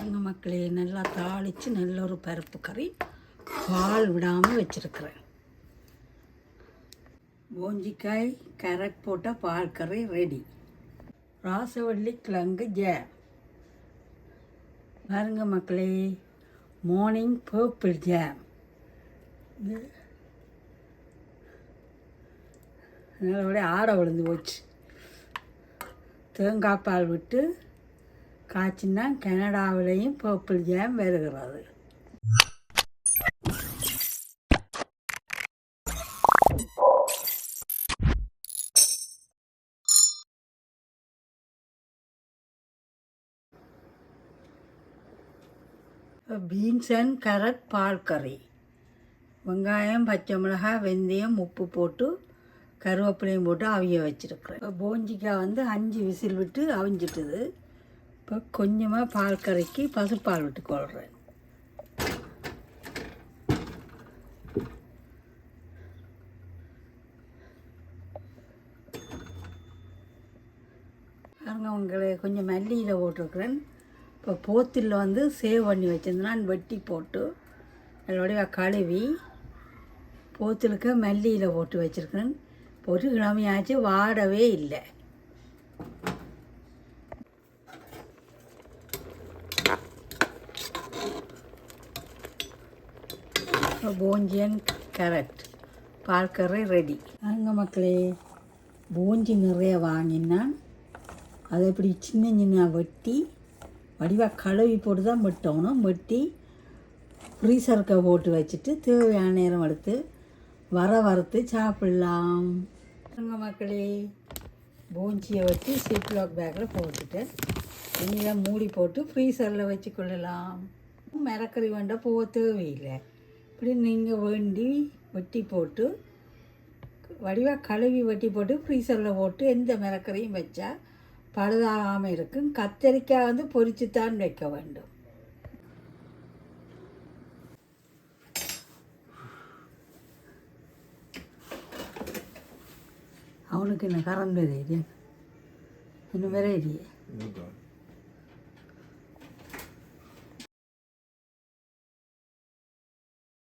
பாருங்க மக்களே, நல்லா தாளித்து நல்ல ஒரு பருப்பு கறி பால் விடாமல் வச்சுருக்கிறேன். போஞ்சிக்காய் கேரட் போட்ட பால் கறி ரெடி. ராசவள்ளி கிழங்கு ஜாம். பாருங்க மக்களே, மார்னிங் பர்பிள் ஜாம். நல்லபடிய ஆடை விழுந்து போச்சு. தேங்காய் பால் விட்டு காய்ச்சின்னா கனடாவிலையும் பர்பிள் ஜாம் வருகிறது. பீன்ஸ் அண்ட் கேரட் பால் கறி. வெங்காயம், பச்சை மிளகாய், வெந்தயம், உப்பு போட்டு கருவேப்பிலையும் போட்டு அவிய வச்சுருக்குறேன். இப்போ போஞ்சிக்காய் 5 விசில் விட்டு அவிஞ்சிட்டுது. இப்போ கொஞ்சமாக பால் கறிக்கு பசுப்பால் விட்டு கொள்கிறேன். பாருங்க உங்களை கொஞ்சம் மல்லியில் போட்டிருக்கிறேன். இப்போ போத்தில் சேவ் பண்ணி வச்சுருந்தேன். வெட்டி போட்டு அதோடைய கழுவி போத்திலுக்கு மல்லியில் போட்டு வச்சுருக்கிறேன். ஒரு கிழமையாச்சு வாடவே இல்லை. போஞ்சியன் கேரட் பால் கறி ரெடி. அங்கே மக்களே, போஞ்சி நிறைய வாங்கினான். அதை இப்படி சின்ன சின்ன வெட்டி வடிவாக கழுவி போட்டு தான் வெட்டணும். வெட்டி ஃப்ரீசருக்கு போட்டு வச்சுட்டு தேவையான நேரம் எடுத்து வறுத்து சாப்பிட்லாம். அங்கே மக்களே, போஞ்சியை வச்சு சிப்லாக் பேக்கில் போட்டுட்டு இனிதான் மூடி போட்டு ஃப்ரீசரில் வச்சு கொள்ளலாம். மரக்கறி வேண்டாம் போக தேவையில்லை. இப்படி நீங்கள் வேண்டி வெட்டி போட்டு வடிவாக கழுவி வெட்டி போட்டு ஃப்ரீசரில் போட்டு எந்த மரக்கறியும் வச்சா பழுதாகாமல் இருக்கும். கத்தரிக்காய் பொரிச்சு தான் வைக்க வேண்டும். அவனுக்கு என்ன கறந்தது இன்னும் வேற இல்லையே.